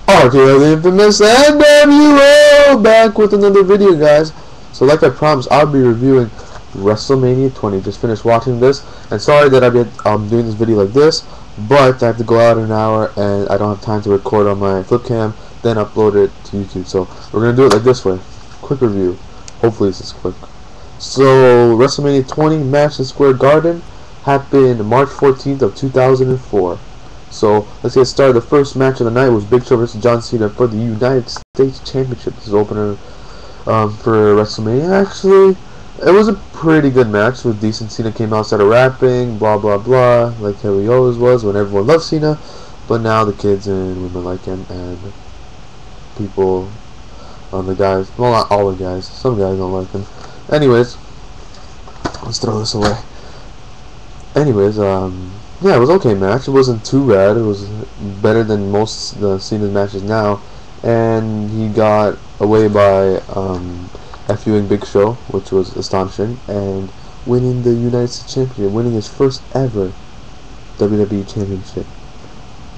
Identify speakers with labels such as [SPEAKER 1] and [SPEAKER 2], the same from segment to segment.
[SPEAKER 1] RKO the infamous NWO back with another video, guys. So like I promised, I'll be reviewing WrestleMania 20. Just finished watching this, and sorry that I'm doing this video like this, but I have to go out in an hour and I don't have time to record on my flip cam, then upload it to YouTube. So we're gonna do it like this way. Quick review. Hopefully this is quick. So WrestleMania 20 match in Square Garden happened March 14th of 2004. So let's get started. The first match of the night was Big Show versus John Cena for the United States Championship. This is opener for WrestleMania. Actually, it was a pretty good match. With decent. Cena came out, started rapping, blah blah blah, like how he always was when everyone loved Cena. But now the kids and women like him, and people, the guys, well, not all the guys, some guys don't like him. Anyways, let's throw this away. Anyways, yeah, it was okay match. It wasn't too bad. It was better than most the Cena's matches now, and he got away by FUing Big Show, which was astonishing, and winning the United States Championship, winning his first ever WWE Championship.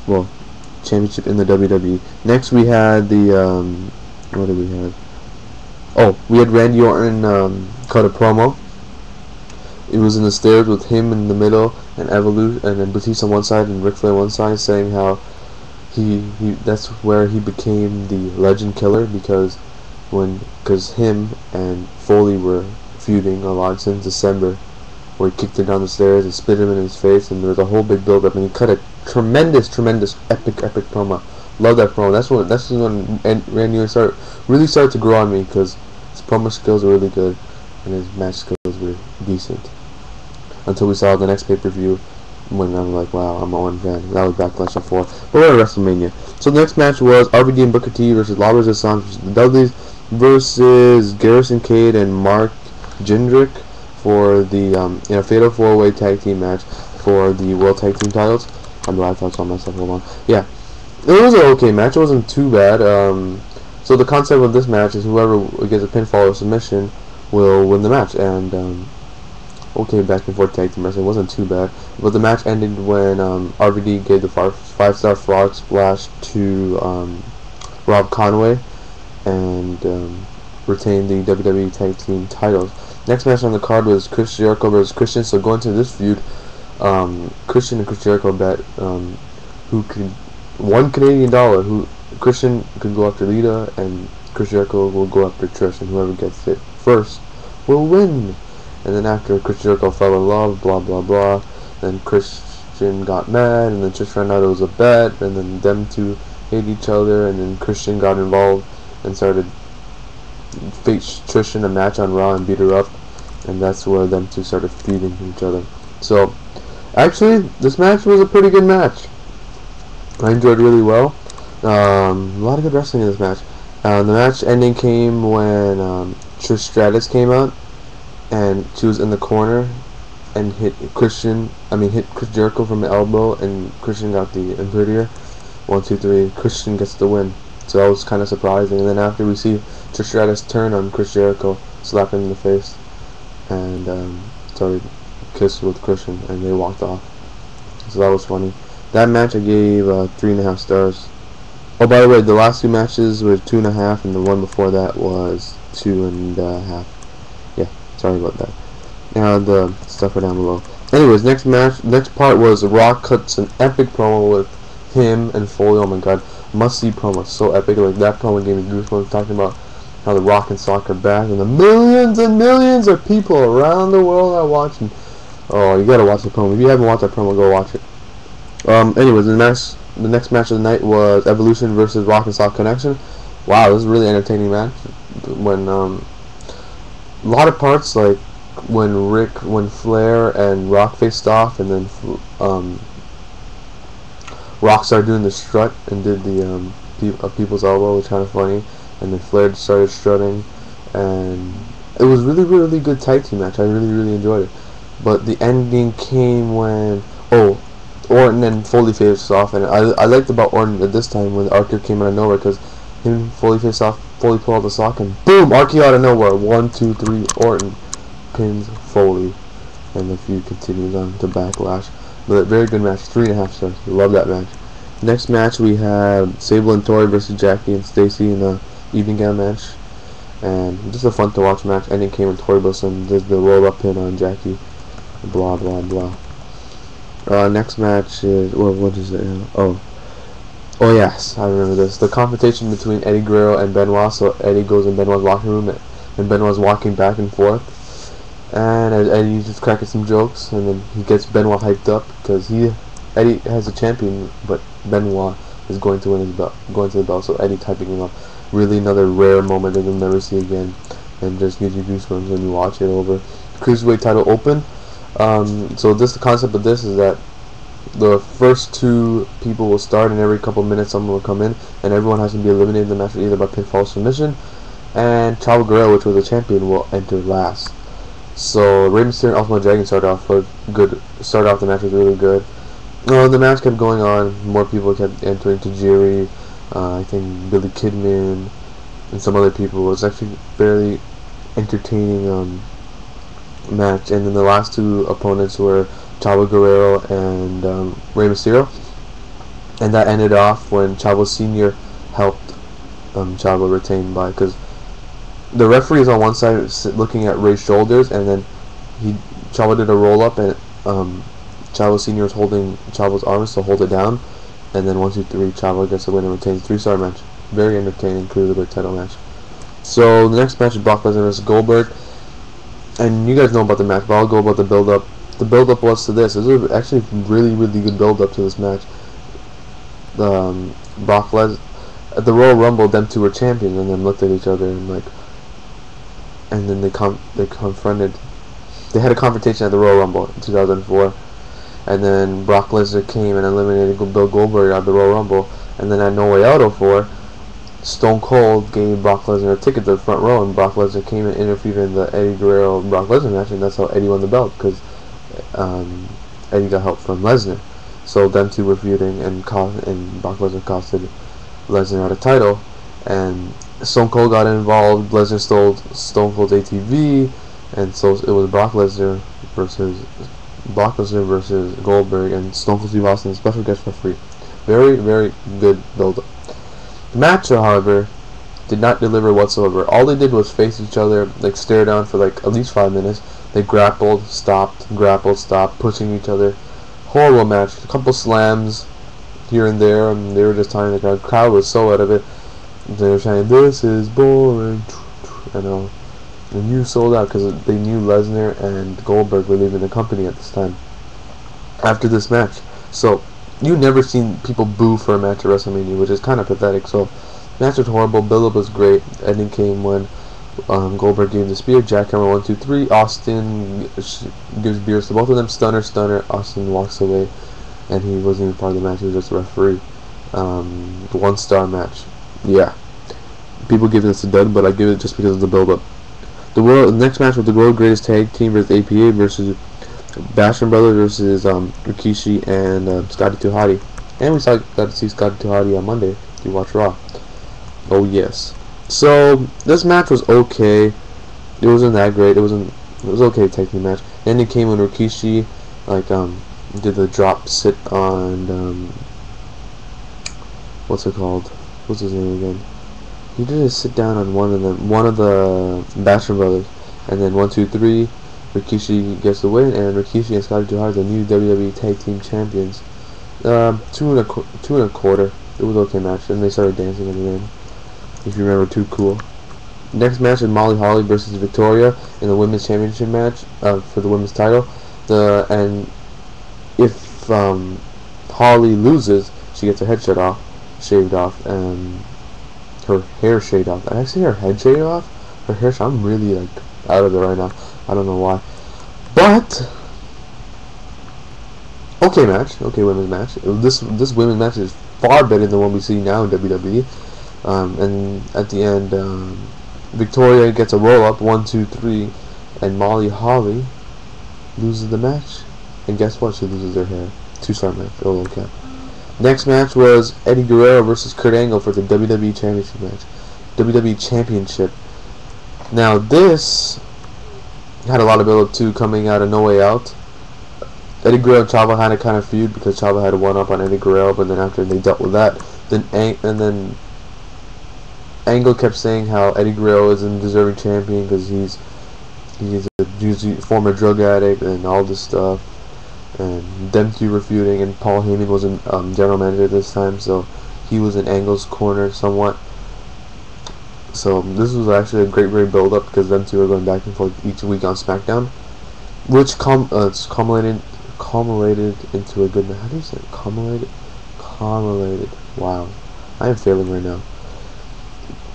[SPEAKER 1] Well, championship in the WWE. Next, we had the what did we have? Oh, we had Randy Orton cut a promo. It was in the stairs with him in the middle and Evolution, and then Batista on one side and Ric Flair on one side, saying how that's where he became the Legend Killer, because him and Foley were feuding a lot since December, where he kicked him down the stairs and spit him in his face, and there was a whole big build up, and he cut a tremendous epic promo. Love that promo. That's when Randy Orton really started to grow on me, because his promo skills were really good and his match skills were decent. Until we saw the next pay-per-view, when I'm like, wow, I'm a Orton fan. That was Backlash of 4. But we're at WrestleMania. So the next match was RVD and Booker T versus Lawless and Sons versus the Dudleys versus Garrison, Cade, and Mark Jindrak for the in a fatal 4-way tag team match for the World Tag Team titles. I'm glad I thought so myself. Hold on. Yeah, it was an okay match. It wasn't too bad. So the concept of this match is whoever gets a pinfall or submission will win the match, and okay, back and forth tag team wrestling wasn't too bad, but the match ended when RVD gave the 5-star frog splash to Rob Conway and retained the WWE tag team titles. Next match on the card was Chris Jericho versus Christian. So going to this feud, Christian and Chris Jericho bet who could $1 Canadian who Christian could go after Lita and Chris Jericho will go after Trish, and whoever gets it first will win. And then after Chris Jericho fell in love, blah blah blah, then Christian got mad, and then Trish found out it was a bet, and then them two hate each other, and then Christian got involved and started faced Trish in a match on Raw and beat her up, and that's where them two started feuding each other. So actually, this match was a pretty good match. I enjoyed it really well. A lot of good wrestling in this match. The match ending came when Trish Stratus came out, and she was in the corner and hit Chris Jericho from the elbow, and Christian got the Imperial. 1, 2, 3. Christian gets the win. So that was kind of surprising. And then after, we see Trish Stratus turn on Chris Jericho, slap him in the face, and started kissed with Christian, and they walked off. So that was funny. That match I gave 3.5 stars. Oh, by the way, the last two matches were 2.5, and the one before that was 2.5. Yeah, sorry about that. Now the stuff are down below. Anyways, next part was Rock cuts an epic promo with him and Foley. Oh my god, must-see promo, so epic. Like, that promo gave me goosebumps, talking about how the Rock and Sock are back, and the millions and millions of people around the world are watching. Oh, you gotta watch the promo. If you haven't watched that promo, go watch it. Anyways, the next match of the night was Evolution versus Rock and Sock Connection. Wow, this is a really entertaining match. When a lot of parts, like when Flair and Rock faced off, and then Rock started doing the strut and did the people's elbow, which was kind of funny, and then Flair started strutting, and it was really good tag team match. I really enjoyed it. But the ending came when Orton and Foley faced off, and I liked about Orton at this time when Archer came out of nowhere, because him and Foley faced off. Foley pulled out the sock, and boom, Archer out of nowhere. 1, 2, 3, Orton pins Foley, and the feud continues on to Backlash. But a very good match, 3.5 stars. Love that match. Next match we have Sable and Torrie versus Jackie and Stacy in a evening gown match. And this is a fun to watch match. Ending came when Torrie Wilson did the roll up pin on Jackie. Blah blah blah. Next match is, well, what is it? Oh yes, I remember this. The confrontation between Eddie Guerrero and Benoit. So Eddie goes in Benoit's locker room, and Benoit's walking back and forth. And Eddie's just cracking some jokes, and then he gets Benoit hyped up because Eddie has a champion, but Benoit is going to win his belt, going to the belt. So Eddie's hyping him up. Really another rare moment that you'll never see again, and just gives you goosebumps when you watch it over. Cruiserweight title open. So the concept of this is that the first two people will start, and every couple minutes someone will come in, and everyone has to be eliminated in the match either by pinfall or submission. And Chavo Guerrero, which was the champion, will enter last. So Rey Mysterio and Ultimate Dragon started off the match was really good. The match kept going on. More people kept entering. Tajiri, I think Billy Kidman, and some other people. It was actually fairly entertaining match. And then the last two opponents were Chavo Guerrero and Rey Mysterio. And that ended off when Chavo Sr. helped Chavo retain because the referee is on one side looking at Rey's shoulders, and then Chavo did a roll up, and Chavo Sr. is holding Chavo's arms to hold it down, and then 1, 2, 3, Chavo gets the win and retains. 3-star match, very entertaining Cruiserweight title match. So the next match is Brock Lesnar vs Goldberg, and you guys know about the match, but I'll go about the build up. The build up was to this. This was actually really good build up to this match. Brock Lesnar at the Royal Rumble, them two were champions, and then looked at each other and then they confronted. They had a confrontation at the Royal Rumble in 2004, and then Brock Lesnar came and eliminated Bill Goldberg at the Royal Rumble, and then at No Way Out 04, Stone Cold gave Brock Lesnar a ticket to the front row, and Brock Lesnar came and interfered in the Eddie Guerrero Brock Lesnar match, and that's how Eddie won the belt, because Eddie got help from Lesnar. So them two were feuding, and Brock Lesnar costed Lesnar out a title, and Stone Cold got involved. Lesnar stole Stone Cold's ATV, and so it was Brock Lesnar versus Goldberg, and Stone Cold Steve Austin, special guest referee. Very good build-up. The match, however, did not deliver whatsoever. All they did was face each other, stare down for at least 5 minutes. They grappled, stopped, pushing each other. Horrible match. A couple slams here and there, and they were just telling the crowd was so out of it. They were saying, "This is boring," and you sold out because they knew Lesnar and Goldberg were leaving the company at this time after this match. So you never seen people boo for a match at WrestleMania, which is kind of pathetic. So match was horrible. Build-up was great. Ending came when Goldberg gave the spear. Jackhammer 1, 2, 3. Austin gives beers to both of them. Stunner. Austin walks away, and he wasn't even part of the match. He was just a referee. 1-star match. Yeah, people give this a dud, but I give it just because of the build-up. The next match was the World Greatest Tag Team versus APA versus Basham Brothers versus Rikishi and Scotty 2 Hotty. And we got to see Scotty 2 Hotty on Monday if you watch Raw. Oh yes. So this match was okay. It wasn't that great. It was okay tag team match. Then it came when Rikishi did the drop sit on what's it called? What's his name again? He did a sit down on one of the Basham Brothers, and then 1, 2, 3, Rikishi gets the win, and Rikishi and Scotty 2 Hotty, the new WWE Tag Team Champions. 2 and a quarter. It was an okay match, and they started dancing at the end. If you remember, too cool. Next match is Molly Holly versus Victoria in the Women's Championship match for the women's title. And if Holly loses, she gets her head shaved off, and her hair shaved off. Did I say her head shaved off? Her hair. I'm really out of it right now. I don't know why. But okay match. Okay women's match. This women's match is far better than what we see now in WWE. And at the end, Victoria gets a roll up 1, 2, 3, and Molly Holly loses the match. And guess what? She loses her hair. 2-star match. Oh, okay. Next match was Eddie Guerrero versus Kurt Angle for the WWE Championship match. WWE Championship. Now this had a lot of build-up too, coming out of No Way Out. Eddie Guerrero and Chavo had a kind of feud because Chavo had a one-up on Eddie Guerrero, but then after they dealt with that, then Angle kept saying how Eddie Guerrero is an deserving champion because he's a former drug addict and all this stuff, and them two were feuding, and Paul Heyman wasn't general manager this time, so he was in Angle's corner somewhat. So this was actually a great build-up because them two are going back and forth each week on SmackDown, which culminated into a good match. How do you say it? Culminated. Wow, I am failing right now.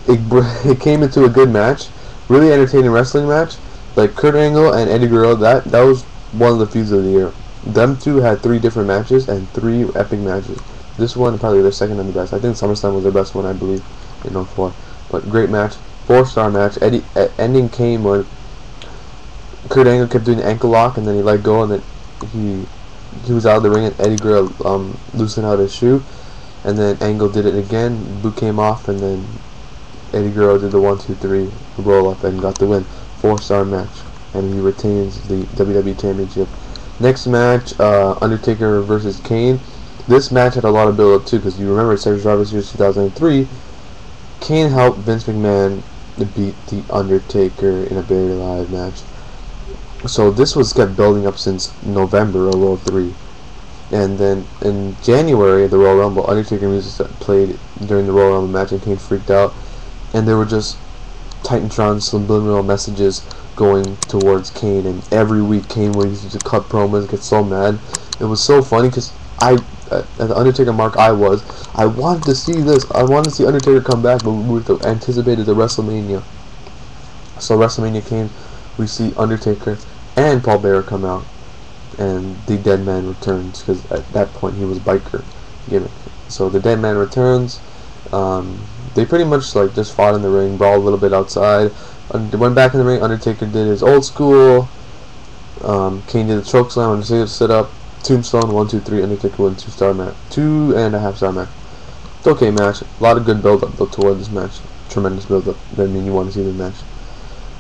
[SPEAKER 1] It came into a good match, really entertaining wrestling match. Like Kurt Angle and Eddie Guerrero, that was one of the feuds of the year. Them two had 3 different matches and 3 epic matches. This one probably their second and the best. I think SummerSlam was their best one, I believe, in 04. But great match, 4-star match. Ending came when Kurt Angle kept doing the ankle lock, and then he let go, and then he was out of the ring, and Eddie Guerrero loosened out his shoe, and then Angle did it again. Boot came off, and then Eddie Guerrero did the 1-2-3 roll up and got the win. 4-star match, and he retains the WWE Championship. Next match, Undertaker versus Kane. This match had a lot of build up too, because you remember Survivor Series 2003. Kane helped Vince McMahon beat the Undertaker in a Buried Alive match. So this was kept building up since November of 03. And then in January of the Royal Rumble, Undertaker music played during the Royal Rumble match, and Kane freaked out. And there were just Titantron subliminal messages going towards Kane, and every week Kane would use to cut promos, get so mad. It was so funny because at the Undertaker mark I wanted to see this. I wanted to see Undertaker come back, but we anticipated the WrestleMania. So WrestleMania came, we see Undertaker and Paul Bearer come out, and the Dead Man returns, because at that point he was biker gimmick. So the Dead Man returns. They pretty much like just fought in the ring, brawled a little bit outside. They went back in the ring. Undertaker did his old school. Kane did the choke slam. Undertaker stood up. Tombstone 1-2-3. Undertaker won 2-star match, 2.5-star match. It's okay match. A lot of good build up toward this match. Tremendous build up. I mean, you want to see the match.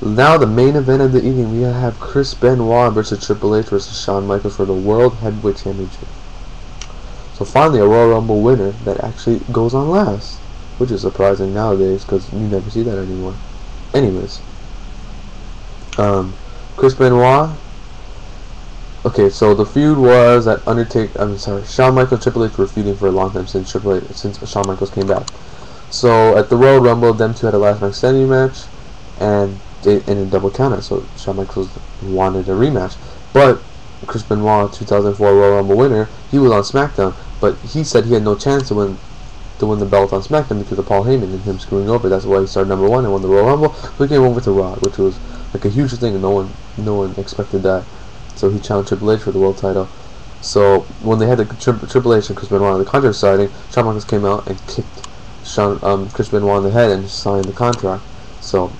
[SPEAKER 1] Now the main event of the evening, we have Chris Benoit versus Triple H versus Shawn Michaels for the World Heavyweight Championship. So finally, a Royal Rumble winner that actually goes on last, which is surprising nowadays because you never see that anymore. Anyways, Chris Benoit. Okay, so the feud was that Shawn Michaels and Triple H were feuding for a long time since Shawn Michaels came back. So at the Royal Rumble, them two had a last man standing match, and they ended double counter. So Shawn Michaels wanted a rematch, but Chris Benoit, 2004 Royal Rumble winner, he was on SmackDown, but he said he had no chance to win the belt on SmackDown because of Paul Heyman and him screwing over. That's why he started number 1 and won the Royal Rumble. So he came over to Raw, which was like a huge thing, and no one expected that. So he challenged Triple H for the world title. So when they had the Triple H and Chris Benoit on the contract signing, Shawn Michaels came out and kicked Chris Benoit in the head and signed the contract. So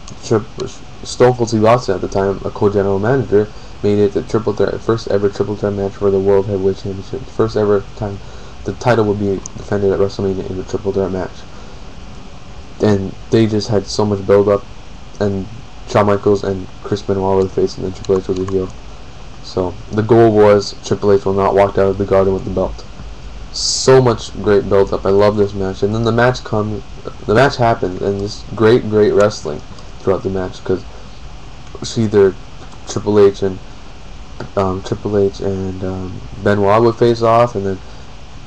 [SPEAKER 1] Stone Cold Steve Austin at the time, a co-general manager, made it the first ever triple threat match for the World Heavyweight Championship. First ever time the title would be defended at WrestleMania in a triple threat match. And they just had so much build up, and Shawn Michaels and Chris Benoit were the face, and then Triple H was the heel. So the goal was Triple H will not walk out of the Garden with the belt. So much great build up. I love this match. And then the match happened, and this great wrestling throughout the match, because it's either Triple H and Benoit would face off, and then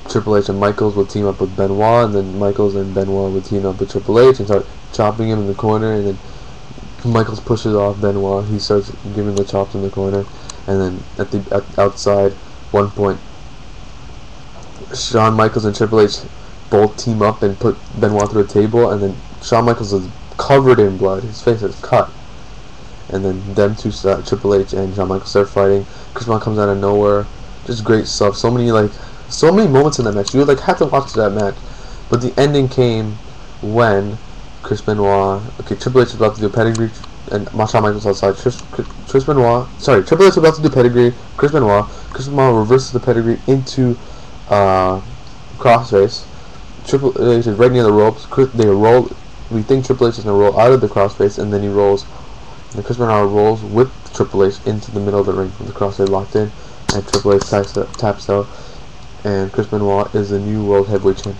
[SPEAKER 1] Triple H and Michaels would team up with Benoit, and then Michaels and Benoit would team up with Triple H and start chopping him in the corner, and then Michaels pushes off Benoit. He starts giving the chops in the corner, and then at the outside, one point, Shawn Michaels and Triple H both team up and put Benoit through a table, and then Shawn Michaels is covered in blood. His face is cut. And then them two, Triple H and Shawn Michaels, start fighting. Chris Benoit comes out of nowhere. Just great stuff. So many moments in that match. You would have to watch that match. But the ending came when Triple H was about to do a pedigree, and Shawn Michaels outside. Triple H was about to do pedigree. Chris Benoit reverses the pedigree into crossface. Triple H is right near the ropes. They roll. We think Triple H is gonna roll out of the crossface, and then he rolls. And Chris Benoit rolls with Triple H into the middle of the ring with the crossface locked in. and Triple H taps out, and Chris Benoit is the new World Heavyweight Champion.